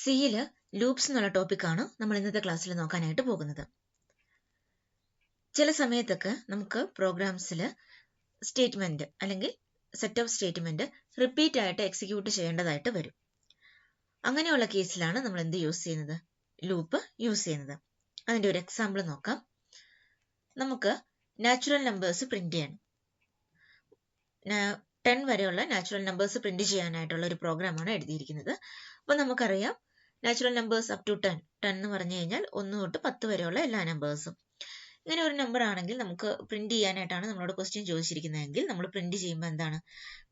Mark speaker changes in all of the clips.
Speaker 1: സിയിൽ ലൂപ്സ് എന്നുള്ള ടോപ്പിക്കാണ് നമ്മൾ ഇന്നത്തെ ക്ലാസ്സിൽ നോക്കാനായിട്ട് പോകുന്നത്. ചില സമയത്തൊക്കെ നമുക്ക് പ്രോഗ്രാംസിൽ സ്റ്റേറ്റ്മെന്റ് അല്ലെങ്കിൽ സെറ്റ് ഓഫ് സ്റ്റേറ്റ്മെന്റ് റിപ്പീറ്റ് ആയിട്ട് എക്സിക്യൂട്ട് ചെയ്യേണ്ടതായിട്ട് വരും. അങ്ങനെയുള്ള കേസിലാണ് നമ്മൾ എന്ത് യൂസ് ചെയ്യുന്നത്? ലൂപ്പ് യൂസ് ചെയ്യുന്നത്. അതിൻ്റെ ഒരു എക്സാമ്പിൾ നോക്കാം. നമുക്ക് നാച്ചുറൽ നമ്പേഴ്സ് പ്രിന്റ് ചെയ്യണം. 10 വരെയുള്ള നാച്ചുറൽ നമ്പേഴ്സ് പ്രിന്റ് ചെയ്യാനായിട്ടുള്ള ഒരു പ്രോഗ്രാമാണ് എഴുതിയിരിക്കുന്നത്. അപ്പോൾ നമുക്കറിയാം നാച്ചുറൽ നമ്പേഴ്സ് അപ് ടു 10 എന്ന് പറഞ്ഞു കഴിഞ്ഞാൽ 1 തൊട്ട് 10 വരെയുള്ള എല്ലാ നമ്പേഴ്സും. ഇങ്ങനെ ഒരു നമ്പർ ആണെങ്കിൽ നമുക്ക് പ്രിന്റ് ചെയ്യാനായിട്ടാണ് നമ്മളോട് ക്വസ്റ്റ്യൻ ചോദിച്ചിരിക്കുന്നതെങ്കിൽ നമ്മൾ പ്രിന്റ് ചെയ്യുമ്പോൾ എന്താണ്?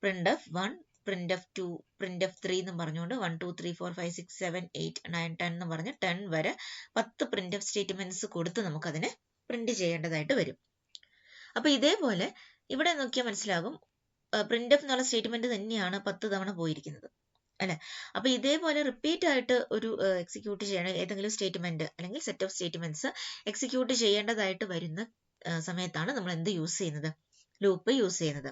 Speaker 1: Print of 1, print of 2, print of 3 എന്ന് പറഞ്ഞുകൊണ്ട് 1, 2, 3, 4, 5, 6, 7, 8, 9, 10 എന്ന് പറഞ്ഞ് 10 വരെ 10 പ്രിന്റ് ഓഫ് സ്റ്റേറ്റ്മെന്റ്സ് കൊടുത്ത് നമുക്കതിനെ പ്രിന്റ് ചെയ്യേണ്ടതായിട്ട് വരും. അപ്പൊ ഇതേപോലെ ഇവിടെ നോക്കിയാൽ മനസ്സിലാകും, പ്രിന്റ് ഓഫ് എന്നുള്ള സ്റ്റേറ്റ്മെന്റ് തന്നെയാണ് 10 തവണ പോയിരിക്കുന്നത് അല്ലെ. അപ്പൊ ഇതേപോലെ റിപ്പീറ്റ് ആയിട്ട് ഒരു എക്സിക്യൂട്ട് ചെയ്യണ ഏതെങ്കിലും സ്റ്റേറ്റ്മെന്റ് അല്ലെങ്കിൽ സെറ്റ് ഓഫ് സ്റ്റേറ്റ്മെന്റ്സ് എക്സിക്യൂട്ട് ചെയ്യേണ്ടതായിട്ട് വരുന്ന സമയത്താണ് നമ്മൾ എന്ത് യൂസ് ചെയ്യുന്നത്? ലൂപ്പ് യൂസ് ചെയ്യുന്നത്.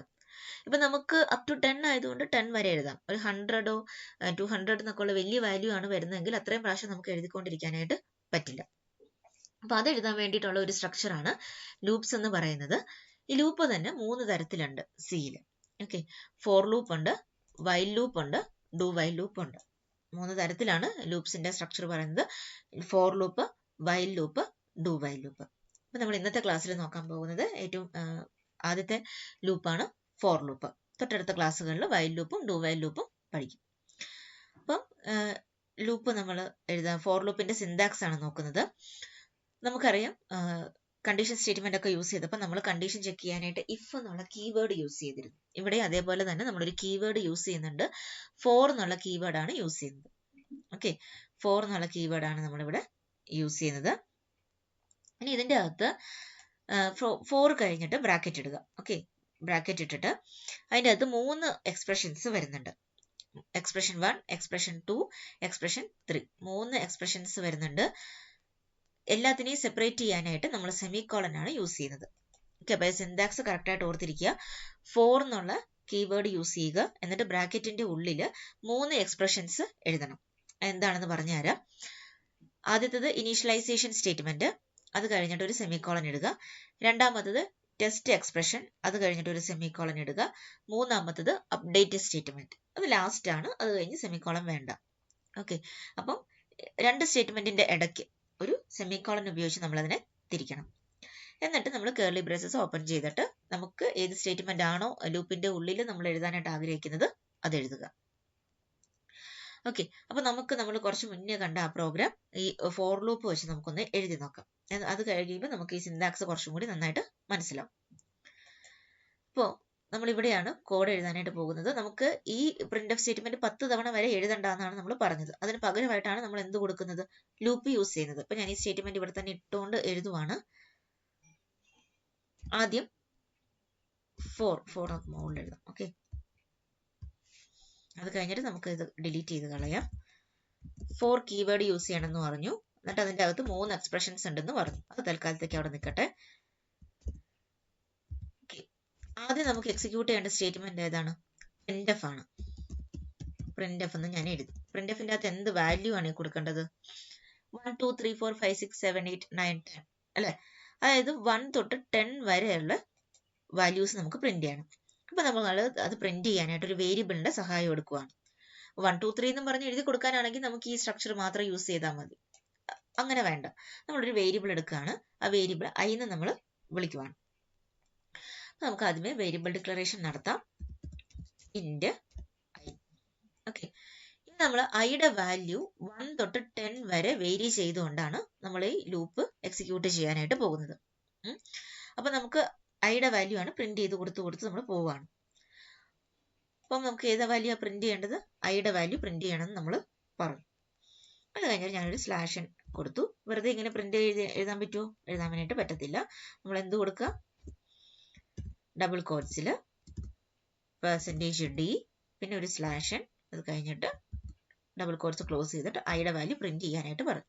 Speaker 1: ഇപ്പൊ നമുക്ക് അപ് ടു 10 ആയതുകൊണ്ട് 10 വരെ എഴുതാം. ഒരു 100 200 എന്നൊക്കെ ഉള്ള വലിയ വാല്യൂ ആണ് വരുന്നതെങ്കിൽ അത്രയും പ്രാവശ്യം നമുക്ക് എഴുതിക്കൊണ്ടിരിക്കാനായിട്ട് പറ്റില്ല. അപ്പൊ അത് എഴുതാൻ വേണ്ടിയിട്ടുള്ള ഒരു സ്ട്രക്ചറാണ് ലൂപ്സ് എന്ന് പറയുന്നത്. ഈ ലൂപ്പ് തന്നെ 3 തരത്തിലുണ്ട് സിയിൽ. ഓക്കെ, ഫോർ ലൂപ്പ് ഉണ്ട്, വൈൽ ലൂപ്പ് ഉണ്ട്, ഡു വൈൽ ലൂപ്പ് ഉണ്ട്. 3 തരത്തിലാണ് ലൂപ്സിന്റെ സ്ട്രക്ചർ പറയുന്നത്. For loop, while loop, do while loop. അപ്പൊ നമ്മൾ ഇന്നത്തെ ക്ലാസ്സിൽ നോക്കാൻ പോകുന്നത് ഏറ്റവും ആദ്യത്തെ ലൂപ്പാണ് ഫോർ ലൂപ്പ്. തൊട്ടടുത്ത ക്ലാസ്സുകളിൽ വൈൽ ലൂപ്പും ഡു വൈൽ ലൂപ്പും പഠിക്കും. അപ്പം ലൂപ്പ് നമ്മൾ എഴുതാം. ഫോർ ലൂപ്പിന്റെ സിന്റാക്സ് ആണ് നോക്കുന്നത്. നമുക്കറിയാം കണ്ടീഷൻ സ്റ്റേറ്റ്മെന്റ് ഒക്കെ യൂസ് ചെയ്തപ്പോൾ നമ്മൾ കണ്ടീഷൻ ചെക്ക് ചെയ്യാനായിട്ട് ഇഫ് എന്നുള്ള കീവേഡ് യൂസ് ചെയ്തിരുന്നു. ഇവിടെ അതേപോലെ തന്നെ നമ്മളൊരു കീവേഡ് യൂസ് ചെയ്യുന്നുണ്ട്. ഫോർ എന്നുള്ള കീവേഡ് ആണ് യൂസ് ചെയ്യുന്നത്. ഓക്കെ, ഫോർ എന്നുള്ള കീവേഡ് ആണ് നമ്മളിവിടെ യൂസ് ചെയ്യുന്നത്. ഇനി ഇതിന്റെ അകത്ത് ഫോർ കഴിഞ്ഞിട്ട് ബ്രാക്കറ്റ് ഇടുക. ഓക്കെ, ബ്രാക്കറ്റ് ഇട്ടിട്ട് അതിന്റെ അകത്ത് 3 എക്സ്പ്രഷൻസ് വരുന്നുണ്ട്. Expression 1, expression 2, expression 3. 3 എക്സ്പ്രഷൻസ് വരുന്നുണ്ട്. എല്ലാത്തിനെയും സെപ്പറേറ്റ് ചെയ്യാനായിട്ട് നമ്മൾ സെമിക്കോളൻ ആണ് യൂസ് ചെയ്യുന്നത്. ഓക്കെ, അപ്പോൾ സിന്റാക്സ് കറക്റ്റ് ആയിട്ട് ഓർത്തിരിക്കുക. ഫോർ എന്നുള്ള കീവേഡ് യൂസ് ചെയ്യുക, എന്നിട്ട് ബ്രാക്കറ്റിന്റെ ഉള്ളിൽ 3 എക്സ്പ്രഷൻസ് എഴുതണം. എന്താണെന്ന് പറഞ്ഞുതരാം. ആദ്യത്തേത് ഇനീഷ്യലൈസേഷൻ സ്റ്റേറ്റ്മെന്റ്, അത് കഴിഞ്ഞിട്ട് ഒരു സെമിക്കോളൻ ഇടുക. രണ്ടാമത്തത് ടെസ്റ്റ് എക്സ്പ്രഷൻ, അത് കഴിഞ്ഞിട്ട് ഒരു സെമിക്കോളൻ ഇടുക. മൂന്നാമത്തത് അപ്ഡേറ്റ് സ്റ്റേറ്റ്മെന്റ്, അത് ലാസ്റ്റ് ആണ്, അത് കഴിഞ്ഞ് സെമിക്കോളൻ വേണ്ട. ഓക്കെ, അപ്പം 2 സ്റ്റേറ്റ്മെന്റിന്റെ ഇടയ്ക്ക് ഒരു സെമിക്കോളൻ ഉപയോഗിച്ച് നമ്മൾ അതിനെ തിരിക്കണം. എന്നിട്ട് നമ്മൾ കേർലി ബ്രേസസ് ഓപ്പൺ ചെയ്തിട്ട് നമുക്ക് ഏത് സ്റ്റേറ്റ്മെന്റ് ആണോ ലൂപ്പിന്റെ ഉള്ളിൽ നമ്മൾ എഴുതാനായിട്ട് ആഗ്രഹിക്കുന്നത് അത് എഴുതുക. ഓക്കെ, അപ്പൊ നമ്മൾ കുറച്ച് മുന്നേ കണ്ട ആ പ്രോഗ്രാം ഈ ഫോർ ലൂപ്പ് വെച്ച് നമുക്കൊന്ന് എഴുതി നോക്കാം. അത് കഴിയുമ്പോൾ നമുക്ക് ഈ സിന്റാക്സ് കുറച്ചും കൂടി നന്നായിട്ട് മനസ്സിലാവും. അപ്പോൾ നമ്മൾ ഇവിടെയാണ് കോഡ് എഴുതാനായിട്ട് പോകുന്നത്. നമുക്ക് ഈ പ്രിന്റ് ഓഫ് സ്റ്റേറ്റ്മെന്റ് 10 തവണ വരെ എഴുതണ്ടെന്നാണ് നമ്മൾ പറഞ്ഞത്. അതിന് പകരമായിട്ടാണ് നമ്മൾ എന്ത് കൊടുക്കുന്നത്? ലൂപ്പ് യൂസ് ചെയ്യുന്നത്. അപ്പൊ ഞാൻ ഈ സ്റ്റേറ്റ്മെന്റ് ഇവിടെ തന്നെ ഇട്ടുകൊണ്ട് എഴുതുവാണ്. ആദ്യം ഫോർ മുകളിൽ എഴുതാം. ഓക്കെ, അത് കഴിഞ്ഞിട്ട് നമുക്ക് ഇത് ഡിലീറ്റ് ചെയ്ത് കളയാം. ഫോർ കീവേഡ് യൂസ് ചെയ്യണമെന്ന് പറഞ്ഞു. എന്നിട്ട് അതിന്റെ അകത്ത് 3 എക്സ്പ്രഷൻസ് ഉണ്ടെന്ന് പറഞ്ഞു. അത് തൽക്കാലത്തേക്ക് അവിടെ നിൽക്കട്ടെ. ആദ്യം നമുക്ക് എക്സിക്യൂട്ട് ചെയ്യേണ്ട സ്റ്റേറ്റ്മെന്റ് ഏതാണ്? പ്രിന്റ് എഫ് ആണ്. പ്രിന്റ് എഫ് എന്ന് ഞാൻ എഴുതി. പ്രിന്റ് എഫിന്റെ അകത്ത് എന്ത് വാല്യൂ ആണ് കൊടുക്കേണ്ടത്? 1, 2, 3, 4, 5, 6, 7, 8, 9, 10 അല്ലെ. അതായത് 1 തൊട്ട് 10 വരെയുള്ള വാല്യൂസ് നമുക്ക് പ്രിന്റ് ചെയ്യണം. അപ്പൊ നമ്മൾ അത് പ്രിന്റ് ചെയ്യാനായിട്ട് ഒരു വേരിയബിളിന്റെ സഹായം എടുക്കുകയാണ്. 1, 2, 3 എന്ന് പറഞ്ഞ് എഴുതി കൊടുക്കാനാണെങ്കിൽ നമുക്ക് ഈ സ്ട്രക്ചർ മാത്രം യൂസ് ചെയ്താൽ മതി. അങ്ങനെ വേണ്ട, നമ്മളൊരു വേരിയബിൾ എടുക്കുകയാണ്. ആ വേരിയബിൾ ഐ എന്ന് നമ്മൾ വിളിക്കുവാണ്. നമുക്ക് ആദ്യമേ വേരിയബിൾ ഡിക്ലറേഷൻ നടത്താം. Int I. ഓക്കെ, ഇനി നമ്മൾ ഐയുടെ വാല്യൂ 1 തൊട്ട് 10 വരെ വേരി ചെയ്തുകൊണ്ടാണ് നമ്മൾ ഈ ലൂപ്പ് എക്സിക്യൂട്ട് ചെയ്യാനായിട്ട് പോകുന്നത്. അപ്പൊ നമുക്ക് ഐയുടെ വാല്യൂ ആണ് പ്രിന്റ് ചെയ്ത് കൊടുത്ത് നമ്മൾ പോവുകയാണ്. അപ്പം നമുക്ക് ഏതാ വാല്യൂ പ്രിന്റ് ചെയ്യേണ്ടത്? ഐയുടെ വാല്യൂ പ്രിന്റ് ചെയ്യണമെന്ന് നമ്മൾ പറഞ്ഞു. അത് കഴിഞ്ഞാൽ ഞാനൊരു സ്ലാഷൻ കൊടുത്തു. വെറുതെ ഇങ്ങനെ പ്രിന്റ് എഴുതാൻ പറ്റുമോ? എഴുതാൻ വേണ്ടിയിട്ട് പറ്റത്തില്ല. നമ്മൾ എന്ത് കൊടുക്കുക? ഡബിൾ കോട്ട്സിൽ %d പിന്നെ ഒരു സ്ലാഷൻ, അത് കഴിഞ്ഞിട്ട് ഡബിൾ കോട്ട്സ് ക്ലോസ് ചെയ്തിട്ട് ഐയുടെ വാല്യൂ പ്രിന്റ് ചെയ്യാനായിട്ട് പറഞ്ഞു.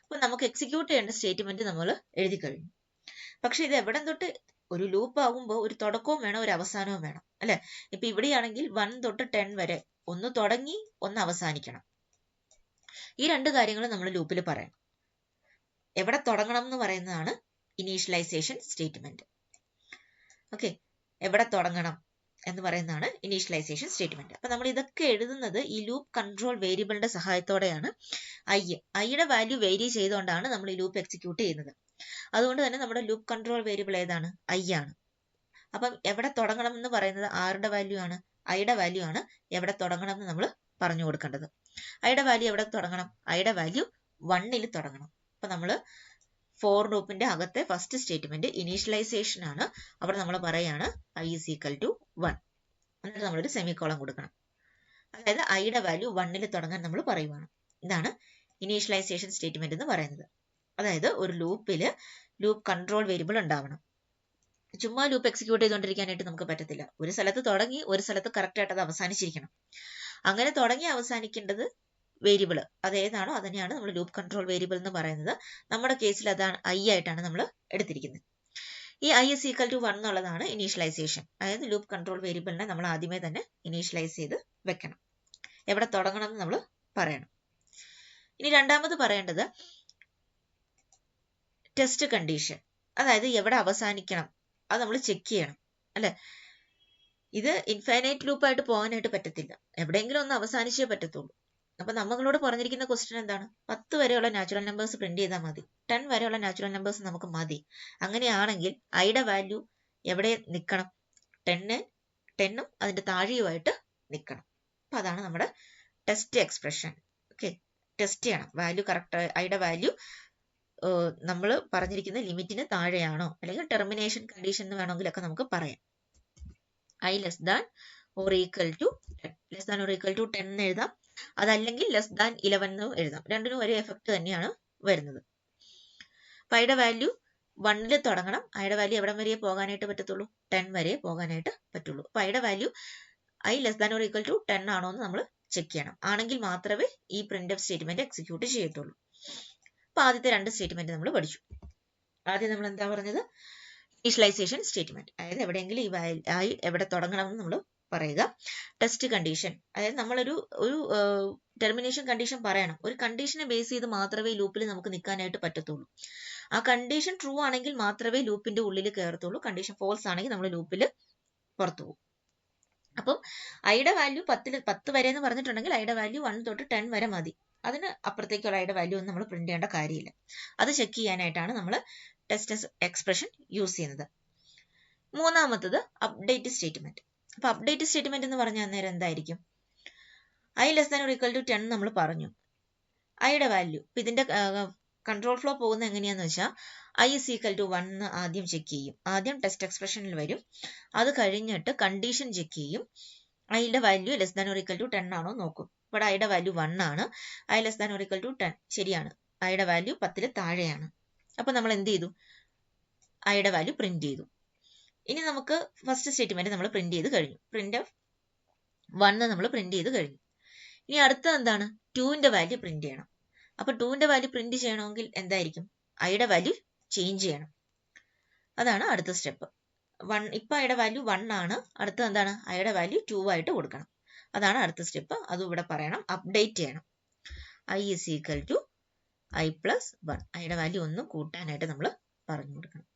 Speaker 1: അപ്പൊ നമുക്ക് എക്സിക്യൂട്ട് ചെയ്യേണ്ട സ്റ്റേറ്റ്മെന്റ് നമ്മൾ എഴുതി കഴിഞ്ഞു. പക്ഷെ ഇത് എവിടെ തൊട്ട് ഒരു ലൂപ്പ് ആകുമ്പോൾ ഒരു തുടക്കവും വേണം, ഒരു അവസാനവും വേണം അല്ലെ. ഇപ്പൊ ഇവിടെയാണെങ്കിൽ 1 തൊട്ട് 10 വരെ ഒന്ന് തുടങ്ങി ഒന്ന് അവസാനിക്കണം. ഈ രണ്ട് കാര്യങ്ങൾ നമ്മൾ ലൂപ്പിൽ പറയണം. എവിടെ തുടങ്ങണം എന്ന് പറയുന്നതാണ് ഇനീഷ്യലൈസേഷൻ സ്റ്റേറ്റ്മെന്റ്. ഓക്കെ, എവിടെ തുടങ്ങണം എന്ന് പറയുന്നതാണ് ഇനീഷ്യലൈസേഷൻ സ്റ്റേറ്റ്മെന്റ്. അപ്പൊ നമ്മൾ ഇതൊക്കെ എഴുതുന്നത് ഈ ലൂപ്പ് കൺട്രോൾ വേരിയബിളിന്റെ സഹായത്തോടെയാണ്. ഐയുടെ വാല്യൂ വേരി ചെയ്തുകൊണ്ടാണ് നമ്മൾ ഈ ലൂപ്പ് എക്സിക്യൂട്ട് ചെയ്യുന്നത്. അതുകൊണ്ട് തന്നെ നമ്മുടെ ലൂപ്പ് കൺട്രോൾ വേരിയബിൾ ഏതാണ്? ഐ ആണ്. അപ്പം എവിടെ തുടങ്ങണം എന്ന് പറയുന്നത് ആരുടെ വാല്യൂ ആണ്? ഐയുടെ വാല്യൂ ആണ്. എവിടെ തുടങ്ങണം എന്ന് നമ്മൾ പറഞ്ഞു കൊടുക്കേണ്ടത്. ഐയുടെ വാല്യൂ എവിടെ തുടങ്ങണം? ഐയുടെ വാല്യൂ 1ൽ തുടങ്ങണം. അപ്പൊ നമ്മൾ ഫോർ ലൂപ്പിന്റെ അകത്തെ ഫസ്റ്റ് സ്റ്റേറ്റ്മെന്റ് ഇനീഷ്യലൈസേഷൻ ആണ്. അവിടെ നമ്മൾ പറയാണ് ഐ ഈസ് ഈക്വൽ ടു 1. എന്നിട്ട് നമ്മളൊരു സെമിക്കോളൻ കൊടുക്കണം. അതായത് ഐയുടെ വാല്യൂ 1ൽ തുടങ്ങാൻ നമ്മൾ പറയുവാണ്. ഇതാണ് ഇനീഷ്യലൈസേഷൻ സ്റ്റേറ്റ്മെന്റ് എന്ന് പറയുന്നത്. അതായത് ഒരു ലൂപ്പിൽ ലൂപ്പ് കൺട്രോൾ വേരിയബിൾ ഉണ്ടാവണം. ചുമ്മാ ലൂപ്പ് എക്സിക്യൂട്ട് ചെയ്തുകൊണ്ടിരിക്കാനായിട്ട് നമുക്ക് പറ്റത്തില്ല. ഒരു സ്ഥലത്ത് തുടങ്ങി ഒരു സ്ഥലത്ത് കറക്റ്റ് ആയിട്ട് അത് അവസാനിച്ചിരിക്കണം. അങ്ങനെ തുടങ്ങി അവസാനിക്കേണ്ടത് വേരിയബിൾ അതേതാണോ അതിനെയാണ് നമ്മൾ ലൂപ്പ് കൺട്രോൾ വേരിയബിൾ എന്ന് പറയുന്നത്. നമ്മുടെ കേസിൽ അതാണ് ഐ ആയിട്ടാണ് നമ്മൾ എടുത്തിരിക്കുന്നത്. ഈ ഐ ഇസ് ഈക്വൽ ടു 1 എന്നുള്ളതാണ് ഇനീഷ്യലൈസേഷൻ. അതായത് ലൂപ്പ് കൺട്രോൾ വേരിയബിളിനെ നമ്മൾ ആദ്യമേ തന്നെ ഇനീഷ്യലൈസ് ചെയ്ത് വെക്കണം. എവിടെ തുടങ്ങണം എന്ന് നമ്മൾ പറയണം. ഇനി രണ്ടാമത് പറയേണ്ടത് ടെസ്റ്റ് കണ്ടീഷൻ. അതായത് എവിടെ അവസാനിക്കണം അത് നമ്മൾ ചെക്ക് ചെയ്യണം അല്ലെ. ഇത് ഇൻഫൈനൈറ്റ് ലൂപ്പായിട്ട് പോകാനായിട്ട് പറ്റത്തില്ല. എവിടെയെങ്കിലും ഒന്ന് അവസാനിച്ചേ പറ്റത്തുള്ളൂ. അപ്പൊ നമ്മളോട് പറഞ്ഞിരിക്കുന്ന ക്വസ്റ്റ്യൻ എന്താണ്? 10 വരെയുള്ള നാച്ചുറൽ നമ്പേഴ്സ് പ്രിന്റ് ചെയ്താൽ മതി. 10 വരെയുള്ള നാച്ചുറൽ നമ്പേഴ്സ് നമുക്ക് മതി. അങ്ങനെയാണെങ്കിൽ ഐയുടെ വാല്യൂ എവിടെ നിൽക്കണം? 10ഉം അതിന്റെ താഴെയുമായിട്ട് നിൽക്കണം. അപ്പൊ അതാണ് നമ്മുടെ ടെസ്റ്റ് എക്സ്പ്രഷൻ. ഓക്കെ, ടെസ്റ്റ് ചെയ്യണം വാല്യൂ കറക്റ്റ്. ഐയുടെ വാല്യൂ നമ്മൾ പറഞ്ഞിരിക്കുന്ന ലിമിറ്റിന് താഴെയാണോ, അല്ലെങ്കിൽ ടെർമിനേഷൻ കണ്ടീഷൻ എന്ന് വേണമെങ്കിലൊക്കെ നമുക്ക് പറയാം. I less than or equal to 10. Less than or equal to 10 എന്ന് എഴുതാം. അതല്ലെങ്കിൽ ലെസ് ദാൻ 11 എന്ന് എഴുതാം. രണ്ടിനും ഒരേ എഫക്ട് തന്നെയാണ് വരുന്നത്. അപ്പൊ ഐയുടെ വാല്യൂ 1ൽ തുടങ്ങണം. ഐയുടെ വാല്യൂ എവിടം വരെ പോകാനായിട്ട് പറ്റത്തുള്ളൂ? 10 വരെ പോകാനായിട്ട് പറ്റുള്ളൂ. അപ്പൊ ഐയുടെ value I less than or equal to 10 ആണോ എന്ന് നമ്മൾ ചെക്ക് ചെയ്യണം. ആണെങ്കിൽ മാത്രമേ ഈ പ്രിന്റ് എഫ് സ്റ്റേറ്റ്മെന്റ് എക്സിക്യൂട്ട് ചെയ്യത്തുള്ളൂ. അപ്പൊ ആദ്യത്തെ രണ്ട് സ്റ്റേറ്റ്മെന്റ് നമ്മൾ പഠിച്ചു. ആദ്യം നമ്മൾ എന്താ പറഞ്ഞത്? Initialisation statement. അതായത് എവിടെയെങ്കിലും ഈ ഐ എവിടെ തുടങ്ങണമെന്ന് നമ്മൾ പറയുക. ടെസ്റ്റ് കണ്ടീഷൻ, അതായത് നമ്മളൊരു ടെർമിനേഷൻ കണ്ടീഷൻ പറയണം. ഒരു കണ്ടീഷനെ ബേസ് ചെയ്ത് മാത്രമേ ലൂപ്പിൽ നമുക്ക് നിൽക്കാനായിട്ട് പറ്റത്തുള്ളൂ. ആ കണ്ടീഷൻ ട്രൂ ആണെങ്കിൽ മാത്രമേ ലൂപ്പിന്റെ ഉള്ളിൽ കയറത്തുള്ളൂ. കണ്ടീഷൻ ഫോൾസ് ആണെങ്കിൽ നമ്മൾ ലൂപ്പിൽ പുറത്തു പോകും. അപ്പം ഐയുടെ വാല്യൂ 10 വരെ എന്ന് പറഞ്ഞിട്ടുണ്ടെങ്കിൽ ഐയുടെ വാല്യൂ 1 തൊട്ട് 10 വരെ മതി. അതിന് അപ്പുറത്തേക്കുള്ള ഐയുടെ വാല്യൂ ഒന്നും നമ്മൾ പ്രിന്റ് ചെയ്യേണ്ട കാര്യമില്ല. അത് ചെക്ക് ചെയ്യാനായിട്ടാണ് നമ്മൾ ടെസ്റ്റ് എക്സ്പ്രഷൻ യൂസ് ചെയ്യുന്നത്. മൂന്നാമത്തത് അപ്ഡേറ്റ് സ്റ്റേറ്റ്മെന്റ്. അപ്പൊ അപ്ഡേറ്റ് സ്റ്റേറ്റ്മെന്റ് എന്ന് പറഞ്ഞാൽ അന്നേരം എന്തായിരിക്കും? I less than or equal to 10 നമ്മൾ പറഞ്ഞു. ഐയുടെ വാല്യൂ ഇപ്പൊ ഇതിന്റെ കൺട്രോൾ ഫ്ലോ പോകുന്നത് എങ്ങനെയാന്ന് വെച്ചാൽ ഐ ഇസ് ഈക്വൽ ടു 1 ആദ്യം ചെക്ക് ചെയ്യും. ആദ്യം ടെസ്റ്റ് എക്സ്പ്രഷനിൽ വരും. അത് കഴിഞ്ഞിട്ട് കണ്ടീഷൻ ചെക്ക് ചെയ്യും. ഐയുടെ value less than or equal to 10 ആണോ നോക്കും. ഇവിടെ ഐയുടെ വാല്യൂ 1 ആണ്. I less than or equal to 10 ശരിയാണ്. ഐയുടെ വാല്യൂ 10ൽ താഴെയാണ്. അപ്പൊ നമ്മൾ എന്ത് ചെയ്തു? ഐയുടെ വാല്യൂ പ്രിന്റ് ചെയ്തു. ഇനി നമുക്ക് ഫസ്റ്റ് സ്റ്റേറ്റ്മെന്റ് നമ്മൾ പ്രിന്റ് ചെയ്ത് കഴിഞ്ഞു. പ്രിന്റ് ഓഫ് 1 നമ്മൾ പ്രിന്റ് ചെയ്ത് കഴിഞ്ഞു. ഇനി അടുത്ത എന്താണ്? 2ന്റെ വാല്യൂ പ്രിന്റ് ചെയ്യണം. അപ്പൊ 2ന്റെ വാല്യൂ പ്രിന്റ് ചെയ്യണമെങ്കിൽ എന്തായിരിക്കും? ഐയുടെ വാല്യൂ ചേഞ്ച് ചെയ്യണം. അതാണ് അടുത്ത സ്റ്റെപ്പ്. ഇപ്പൊ ഐയുടെ വാല്യൂ 1 ആണ്. അടുത്ത എന്താണ്? ഐയുടെ വാല്യൂ 2 ആയിട്ട് കൊടുക്കണം. അതാണ് അടുത്ത സ്റ്റെപ്പ്. അതും ഇവിടെ പറയണം. അപ്ഡേറ്റ് ചെയ്യണം. I is equal to I plus 1. ഐയുടെ വാല്യൂ ഒന്നും കൂട്ടാനായിട്ട് നമ്മൾ പറഞ്ഞു കൊടുക്കണം.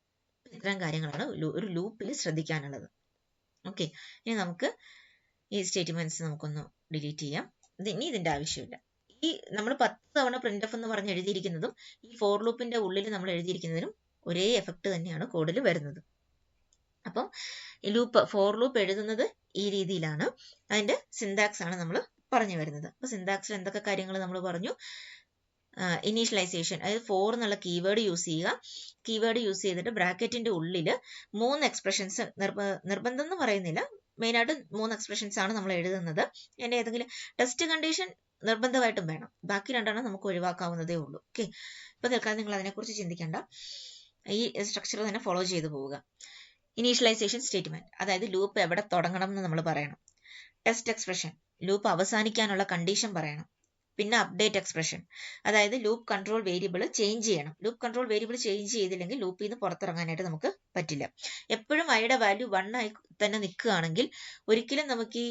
Speaker 1: ഇത്തരം കാര്യങ്ങളാണ് ഒരു ലൂപ്പിൽ ശ്രദ്ധിക്കാനുള്ളത്. ഓക്കെ, ഇനി നമുക്ക് ഈ സ്റ്റേറ്റ്മെന്റ്സ് നമുക്കൊന്ന് ഡിലീറ്റ് ചെയ്യാം. ഇനി ഇതിന്റെ ആവശ്യമില്ല. ഈ നമ്മൾ 10 തവണ പ്രിന്റ് എഫ് എന്ന് പറഞ്ഞ് എഴുതിയിരിക്കുന്നതും ഈ ഫോർ ലൂപ്പിന്റെ ഉള്ളിൽ നമ്മൾ എഴുതിയിരിക്കുന്നതിനും ഒരേ എഫക്ട് തന്നെയാണ് കോഡിൽ വരുന്നത്. അപ്പം ഈ ഫോർ ലൂപ്പ് എഴുതുന്നത് ഈ രീതിയിലാണ്. അതിന്റെ സിന്താക്സ് ആണ് നമ്മൾ പറഞ്ഞു വരുന്നത്. അപ്പൊ സിന്താക്സിൽ എന്തൊക്കെ കാര്യങ്ങൾ നമ്മൾ പറഞ്ഞു? ഇനീഷ്യലൈസേഷൻ, അതായത് ഫോർ എന്നുള്ള കീവേഡ് യൂസ് ചെയ്യുക. കീവേഡ് യൂസ് ചെയ്തിട്ട് ബ്രാക്കറ്റിന്റെ ഉള്ളിൽ 3 എക്സ്പ്രഷൻസ് നിർബന്ധം എന്ന് പറയുന്നില്ല, മെയിനായിട്ട് 3 എക്സ്പ്രഷൻസ് ആണ് നമ്മൾ എഴുതുന്നത്. അതിന്റെ ഏതെങ്കിലും ടെസ്റ്റ് കണ്ടീഷൻ നിർബന്ധമായിട്ടും വേണം. ബാക്കി രണ്ടെണ്ണം നമുക്ക് ഒഴിവാക്കാവുന്നതേ ഉള്ളൂ. ഓക്കെ, ഇപ്പൊ തൽക്കാലം നിങ്ങൾ അതിനെക്കുറിച്ച് ചിന്തിക്കേണ്ട. ഈ സ്ട്രക്ചർ തന്നെ ഫോളോ ചെയ്തു പോവുക. ഇനീഷ്യലൈസേഷൻ സ്റ്റേറ്റ്മെന്റ്, അതായത് ലൂപ്പ് എവിടെ തുടങ്ങണം എന്ന് നമ്മൾ പറയണം. ടെസ്റ്റ് എക്സ്പ്രഷൻ, ലൂപ്പ് അവസാനിക്കാനുള്ള കണ്ടീഷൻ പറയണം. പിന്നെ അപ്ഡേറ്റ് എക്സ്പ്രഷൻ, അതായത് ലൂപ്പ് കൺട്രോൾ വേരിയബിൾ ചേഞ്ച് ചെയ്യണം. ലൂപ്പ് കൺട്രോൾ വേരിയബിൾ ചേഞ്ച് ചെയ്തില്ലെങ്കിൽ ലൂപ്പിൽ നിന്ന് പുറത്തിറങ്ങാനായിട്ട് നമുക്ക് പറ്റില്ല. എപ്പോഴും ഐയുടെ വാല്യൂ 1 ആയി തന്നെ നിൽക്കുകയാണെങ്കിൽ ഒരിക്കലും നമുക്ക് ഈ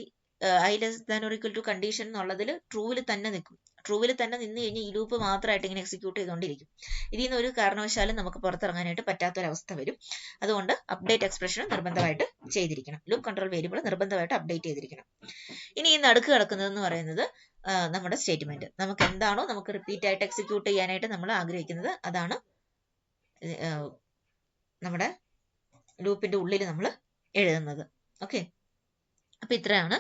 Speaker 1: I less than or equal to condition എന്നുള്ളതിൽ ട്രൂവിൽ തന്നെ നിൽക്കും. ട്രൂവിൽ തന്നെ നിന്ന് കഴിഞ്ഞാൽ ഈ ലൂപ്പ് മാത്രമായിട്ട് ഇങ്ങനെ എക്സിക്യൂട്ട് ചെയ്തുകൊണ്ടിരിക്കും. ഇതിൽ നിന്ന് ഒരു കാരണവശാലും നമുക്ക് പുറത്തിറങ്ങാനായിട്ട് പറ്റാത്തൊരവസ്ഥ വരും. അതുകൊണ്ട് അപ്ഡേറ്റ് എക്സ്പ്രഷൻ നിർബന്ധമായിട്ട് ചെയ്തിരിക്കണം. ലൂപ്പ് കൺട്രോൾ വേരിയബിൾ നിർബന്ധമായിട്ട് അപ്ഡേറ്റ് ചെയ്തിരിക്കണം. ഇനി ഈ നടുക്ക് കിടക്കുന്നതെന്ന് പറയുന്നത് നമ്മുടെ സ്റ്റേറ്റ്മെന്റ്. നമുക്ക് എന്താണോ നമുക്ക് റിപ്പീറ്റ് ആയിട്ട് എക്സിക്യൂട്ട് ചെയ്യാനായിട്ട് നമ്മൾ ആഗ്രഹിക്കുന്നത് അതാണ് നമ്മുടെ ലൂപ്പിന്റെ ഉള്ളിൽ നമ്മൾ എഴുതുന്നത്. ഓക്കെ, അപ്പൊ ഇത്രയാണ്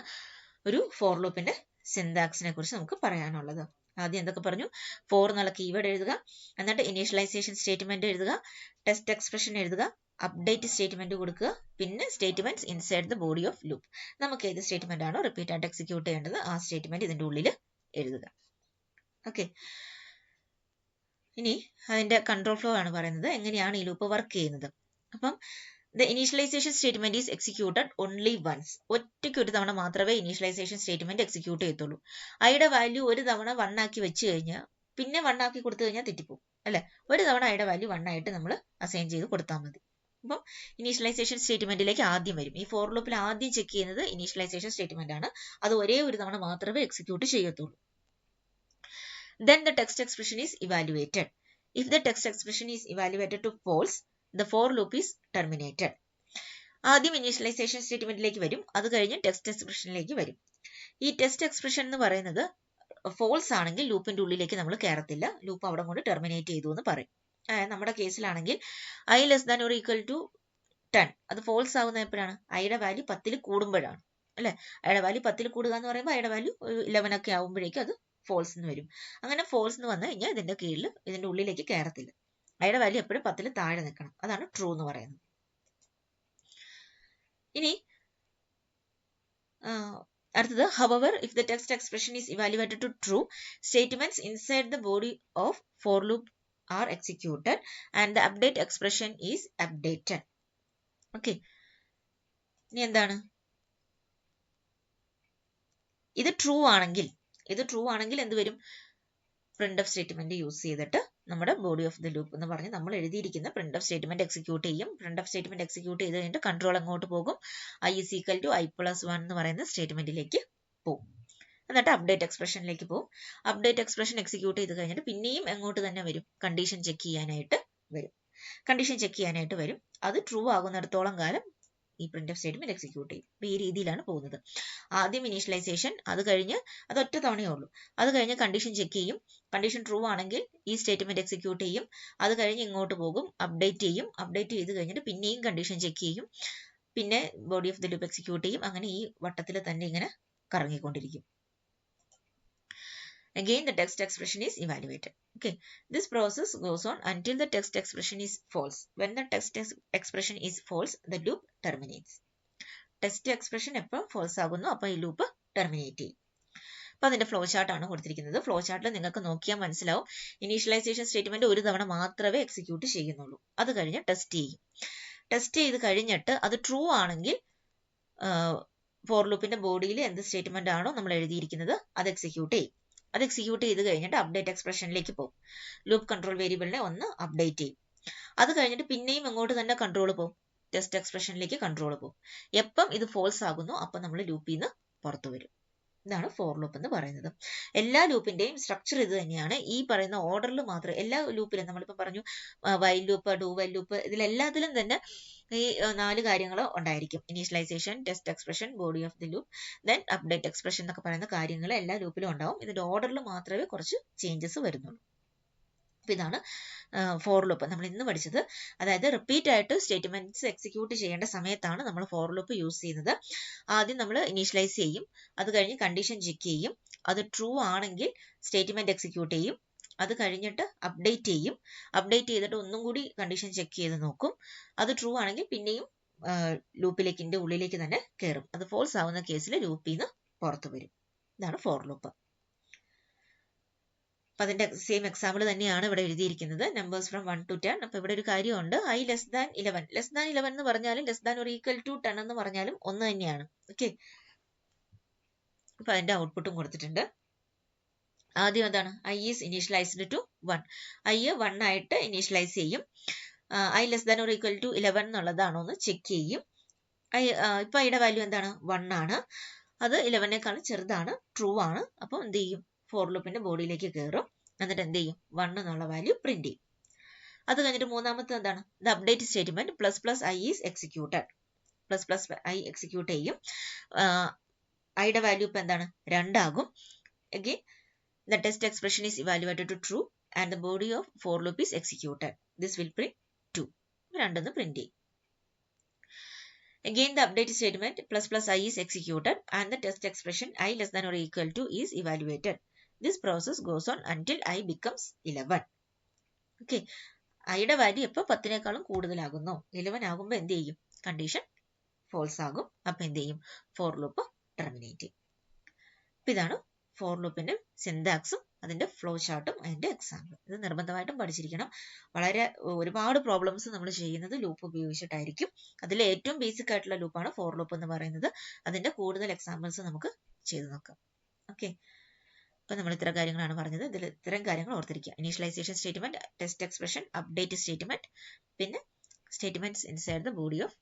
Speaker 1: ഒരു ഫോർ ലൂപ്പിന്റെ സിന്റാക്സിനെ കുറിച്ച് നമുക്ക് പറയാനുള്ളത്. ആദ്യം എന്തൊക്കെ പറഞ്ഞു? ഫോർ എന്നുള്ള കീവേഡ് എഴുതുക, എന്നിട്ട് ഇനീഷ്യലൈസേഷൻ സ്റ്റേറ്റ്മെന്റ് എഴുതുക, ടെസ്റ്റ് എക്സ്പ്രഷൻ എഴുതുക, അപ്ഡേറ്റ് സ്റ്റേറ്റ്മെന്റ് കൊടുക്കുക, പിന്നെ statements inside the body of loop. നമുക്ക് ഏത് സ്റ്റേറ്റ്മെന്റ് ആണോ റിപ്പീറ്റ് ആയിട്ട് എക്സിക്യൂട്ട് ചെയ്യേണ്ടത് ആ സ്റ്റേറ്റ്മെന്റ് ഇതിന്റെ ഉള്ളിൽ എഴുതുക. ഓക്കെ, ഇനി അതിന്റെ കൺട്രോൾ ഫ്ലോ ആണ് പറയുന്നത്, എങ്ങനെയാണ് ഈ ലൂപ്പ് വർക്ക് ചെയ്യുന്നത്. അപ്പം the initialization statement is executed only once. ഒറ്റയ്ക്ക് ഒരു തവണ മാത്രമേ ഇനീഷ്യലൈസേഷൻ സ്റ്റേറ്റ്മെന്റ് എക്സിക്യൂട്ട് ചെയ്യത്തുള്ളൂ. ഐയുടെ വാല്യൂ ഒരു തവണ 1 ആക്കി വെച്ച് കഴിഞ്ഞാൽ പിന്നെ 1 ആക്കി കൊടുത്തു കഴിഞ്ഞാൽ തെറ്റിപ്പോകും അല്ലെ. ഒരു തവണ ഐയുടെ വാല്യൂ 1 ആയിട്ട് നമ്മൾ അസൈൻ ചെയ്ത് കൊടുത്താൽ മതി. അപ്പം ഇനീഷ്യലൈസേഷൻ സ്റ്റേറ്റ്മെന്റിലേക്ക് ആദ്യം വരും. ഈ ഫോർ ലൂപ്പിൽ ആദ്യം ചെക്ക് ചെയ്യുന്നത് ഇനീഷ്യലൈസേഷൻ സ്റ്റേറ്റ്മെന്റ് ആണ്. അത് ഒരേ ഒരു തവണ മാത്രമേ എക്സിക്യൂട്ട് ചെയ്യത്തുള്ളൂ. Then the text expression is evaluated. If the text expression is evaluated to false, the for loop is terminated. ആദ്യം ഇനീഷ്യലൈസേഷൻ സ്റ്റേറ്റ്മെന്റിലേക്ക് വരും, അത് കഴിഞ്ഞ് ടെക്സ്റ്റ് എക്സ്പ്രഷനിലേക്ക് വരും. ഈ ടെക്സ്റ്റ് എക്സ്പ്രഷൻ എന്ന് പറയുന്നത് ഫോൾസ് ആണെങ്കിൽ ലൂപ്പിന്റെ ഉള്ളിലേക്ക് നമ്മൾ കയറത്തില്ല, ലൂപ്പ് അവിടെ കൊണ്ട് ടെർമിനേറ്റ് ചെയ്തു എന്ന് പറയും. നമ്മുടെ കേസിലാണെങ്കിൽ i less than or equal to 10, അത് ഫോൾസ് ആവുന്ന എപ്പോഴാണ്? ഐയുടെ വാല്യൂ 10 കൂടുമ്പോഴാണ് അല്ലെ. ഐയുടെ വാല്യൂ 10 കൂടുക എന്ന് പറയുമ്പോൾ ഐയുടെ വാല്യൂ 11 ഒക്കെ ആവുമ്പോഴേക്കും അത് ഫോൾസ് എന്ന് വരും. അങ്ങനെ ഫോൾസ് എന്ന് വന്നു കഴിഞ്ഞാൽ ഇതിന്റെ കീഴിൽ ഇതിന്റെ ഉള്ളിലേക്ക് കയറത്തില്ല. ഐയുടെ വാല്യൂ എപ്പോഴും 10 താഴെ നിൽക്കണം. അതാണ് ട്രൂ എന്ന് പറയുന്നത്. ഇനി അടുത്തത്, however, if the text expression is evaluated to true, statements inside the body of for loop are executed and the update expression is updated. Okay, ഇനി എന്താണ്? ഇത് ട്രൂ ആണെങ്കിൽ എന്ത് വരും? printf സ്റ്റേറ്റ്മെന്റ് യൂസ് ചെയ്തിട്ട് നമ്മുടെ ബോഡി ഓഫ് ദ ലൂപ്പ് എന്ന് പറഞ്ഞ് നമ്മൾ എഴുതിയിരിക്കുന്ന printf സ്റ്റേറ്റ്മെന്റ് എക്സിക്യൂട്ട് ചെയ്യും. printf സ്റ്റേറ്റ്മെന്റ് എക്സിക്യൂട്ട് ചെയ്ത് കഴിഞ്ഞിട്ട് കൺട്രോൾ അങ്ങോട്ട് പോകും, i is equal to i plus 1 എന്ന് പറയുന്ന സ്റ്റേറ്റ്മെന്റിലേക്ക് പോകും. എന്നിട്ട് അപ്ഡേറ്റ് എക്സ്പ്രഷനിലേക്ക് പോകും. അപ്ഡേറ്റ് എക്സ്പ്രഷൻ എക്സിക്യൂട്ട് ചെയ്ത് കഴിഞ്ഞിട്ട് പിന്നെയും എങ്ങോട്ട് തന്നെ വരും? കണ്ടീഷൻ ചെക്ക് ചെയ്യാനായിട്ട് വരും. അത് ട്രൂ ആകുന്നിടത്തോളം കാലം ഈ printf സ്റ്റേറ്റ്മെന്റ് എക്സിക്യൂട്ട് ചെയ്യും. അപ്പൊ ഈ രീതിയിലാണ് പോകുന്നത്. ആദ്യം ഇനീഷ്യലൈസേഷൻ, അത് കഴിഞ്ഞ് അത് ഒറ്റ തവണയേ ഉള്ളൂ. അത് കഴിഞ്ഞ് കണ്ടീഷൻ ചെക്ക് ചെയ്യും. കണ്ടീഷൻ ട്രൂ ആണെങ്കിൽ ഈ സ്റ്റേറ്റ്മെന്റ് എക്സിക്യൂട്ട് ചെയ്യും. അത് കഴിഞ്ഞ് ഇങ്ങോട്ട് പോകും, അപ്ഡേറ്റ് ചെയ്ത് കഴിഞ്ഞിട്ട് പിന്നെയും കണ്ടീഷൻ ചെക്ക് ചെയ്യും, പിന്നെ body of the loop execute ചെയ്യും. അങ്ങനെ ഈ വട്ടത്തിൽ തന്നെ ഇങ്ങനെ കറങ്ങിക്കൊണ്ടിരിക്കും. Again, the text expression is evaluated. Okay, this process goes on until the text expression is false. When the text expression is false, the loop terminates. Text expression എപ്പോൾ false ആകുന്നു അപ്പോൾ ഈ ലൂപ്പ് ടെർമിനേറ്റ് ചെയ്യും. അപ്പോൾ അതിന്റെ flow chart ആണ് കൊടുത്തിരിക്കുന്നത്. Flow ചാർട്ടിൽ നിങ്ങൾക്ക് നോക്കിയാൽ മനസ്സിലാവും, ഇനീഷ്യലൈസേഷൻ സ്റ്റേറ്റ്മെന്റ് ഒരു തവണ മാത്രമേ എക്സിക്യൂട്ട് ചെയ്യുന്നുള്ളൂ. അത് കഴിഞ്ഞ് ടെസ്റ്റ് ചെയ്ത് കഴിഞ്ഞിട്ട് അത് ട്രൂ ആണെങ്കിൽ ഫോർ ലൂപ്പിന്റെ ബോഡിയിൽ എന്ത് സ്റ്റേറ്റ്മെന്റ് ആണോ നമ്മൾ എഴുതിയിരിക്കുന്നത് അത് എക്സിക്യൂട്ട് ചെയ്യും. അത് എക്സിക്യൂട്ട് ചെയ്ത് കഴിഞ്ഞിട്ട് അപ്ഡേറ്റ് എക്സ്പ്രഷനിലേക്ക് പോകും. ലൂപ്പ് കൺട്രോൾ വേരിയബിളിനെ ഒന്ന് അപ്ഡേറ്റ് ചെയ്യും. അത് കഴിഞ്ഞിട്ട് പിന്നെയും എങ്ങോട്ട് തന്നെ കൺട്രോൾ പോകും? ടെസ്റ്റ് എക്സ്പ്രഷനിലേക്ക് കൺട്രോൾ പോകും. എപ്പം ഇത് ഫോൾസ് ആകുന്നു അപ്പം നമ്മൾ ലൂപ്പിൽ നിന്ന് പുറത്തു വരും. ഇതാണ് ഫോർ ലൂപ്പ് എന്ന് പറയുന്നത്. എല്ലാ ലൂപ്പിന്റെയും സ്ട്രക്ചർ ഇത് തന്നെയാണ്. ഈ പറയുന്ന ഓർഡറിൽ മാത്രം എല്ലാ ലൂപ്പിലും നമ്മളിപ്പോൾ പറഞ്ഞു while loop, do while loop, ഇതിലെല്ലാത്തിലും തന്നെ ഈ 4 കാര്യങ്ങൾ ഉണ്ടായിരിക്കും. Initialization, test expression, body of the loop, then update expression എന്നൊക്കെ പറയുന്ന കാര്യങ്ങൾ എല്ലാ ലൂപ്പിലും ഉണ്ടാവും. ഇതിന്റെ ഓർഡറിൽ മാത്രമേ കുറച്ച് ചേഞ്ചസ് വരുന്നുള്ളൂ. അപ്പോൾ ഇതാണ് ഫോർ ലൂപ്പ് നമ്മൾ ഇന്ന് പഠിച്ചത്. അതായത് റിപ്പീറ്റ് ആയിട്ട് സ്റ്റേറ്റ്മെന്റ്സ് എക്സിക്യൂട്ട് ചെയ്യേണ്ട സമയത്താണ് നമ്മൾ ഫോർ ലൂപ്പ് യൂസ് ചെയ്യുന്നത്. ആദ്യം നമ്മൾ ഇനീഷ്യലൈസ് ചെയ്യും, അത് കഴിഞ്ഞ് കണ്ടീഷൻ ചെക്ക് ചെയ്യും, അത് ട്രൂ ആണെങ്കിൽ സ്റ്റേറ്റ്മെന്റ് എക്സിക്യൂട്ട് ചെയ്യും, അത് കഴിഞ്ഞിട്ട് അപ്ഡേറ്റ് ചെയ്തിട്ട് ഒന്നും കൂടി കണ്ടീഷൻ ചെക്ക് ചെയ്ത് നോക്കും. അത് ട്രൂ ആണെങ്കിൽ പിന്നെയും ലൂപ്പിലേക്കിന്റെ ഉള്ളിലേക്ക് തന്നെ കയറും. അത് ഫോൾസ് ആവുന്ന കേസിൽ ലൂപ്പിൽ നിന്ന് പുറത്തു വരും. ഇതാണ് ഫോർ ലൂപ്പ്. അപ്പൊ അതിന്റെ സെയിം എക്സാമ്പിൾ തന്നെയാണ് ഇവിടെ എഴുതിയിരിക്കുന്നത്. Numbers from 1 to 10. അപ്പൊ ഇവിടെ ഒരു കാര്യമുണ്ട്, i less than 11 എന്ന് പറഞ്ഞാലും less than or equal to 10 എന്ന് പറഞ്ഞാലും ഒന്ന് തന്നെയാണ്. ഓക്കെ, അപ്പൊ അതിന്റെ ഔട്ട്പുട്ടും കൊടുത്തിട്ടുണ്ട്. ആദ്യം എന്താണ്? i is initialized to 1. i 1 ആയിട്ട് ഇനീഷ്യലൈസ് ചെയ്യും. i less than or equal to 11 എന്നുള്ളതാണോ എന്ന് ചെക്ക് ചെയ്യും. ഇപ്പൊ ഐയുടെ വാല്യൂ എന്താണ്? 1 ആണ്. അത് 11നേക്കാളും ചെറുതാണ്, ട്രൂ ആണ്. അപ്പോൾ എന്ത് ചെയ്യും? ഫോർ ലൂപ്പിന്റെ ബോഡിയിലേക്ക് കയറും. എന്നിട്ട് എന്ത് ചെയ്യും? 1 എന്നുള്ള വാല്യൂ പ്രിന്റ് ചെയ്യും. അത് കഴിഞ്ഞിട്ട് മൂന്നാമത്തെ എന്താണ്? The update statement plus plus I is executed. Plus plus I execute ചെയ്യും. ഐയുടെ വാല്യൂ ഇപ്പൊ എന്താണ്? 2 ആകും. Again, the test expression is evaluated to true and the body of for loop is executed. This will print 2. രണ്ടെന്ന് print ചെയ്യും. Again, the update statement plus plus I is executed and the test expression I less than or equal to is evaluated. This process goes on until I becomes 11. Okay. ഐയുടെ value എപ്പോൾ 10നേക്കാളും കൂടുതലാകുന്നു, 11 ആകുമ്പോൾ എന്ത് ചെയ്യും? Condition false ആകും. അപ്പൊ എന്ത് ചെയ്യും? For loop terminate ചെയ്യും. അപ്പൊ ഇതാണ് ഫോർ ലൂപ്പിന്റെ സിന്റാക്സും അതിന്റെ ഫ്ലോ ചാർട്ടും അതിന്റെ എക്സാമ്പിൾ. ഇത് നിർബന്ധമായിട്ടും പഠിച്ചിരിക്കണം. വളരെ ഒരുപാട് പ്രോബ്ലംസ് നമ്മൾ ചെയ്യുന്നത് ലൂപ്പ് ഉപയോഗിച്ചിട്ടായിരിക്കും. അതിൽ ഏറ്റവും ബേസിക് ആയിട്ടുള്ള ലൂപ്പാണ് ഫോർ ലൂപ്പ് എന്ന് പറയുന്നത്. അതിന്റെ കൂടുതൽ എക്സാമ്പിൾസ് നമുക്ക് ചെയ്തു നോക്കാം. ഓക്കെ, അപ്പൊ നമ്മൾ ഇത്തരം കാര്യങ്ങളാണ് പറഞ്ഞത്. ഇതിൽ ഇത്തരം കാര്യങ്ങൾ ഓർത്തിരിക്കുക. Initialization statement, test expression, update statement, പിന്നെ statements inside the body of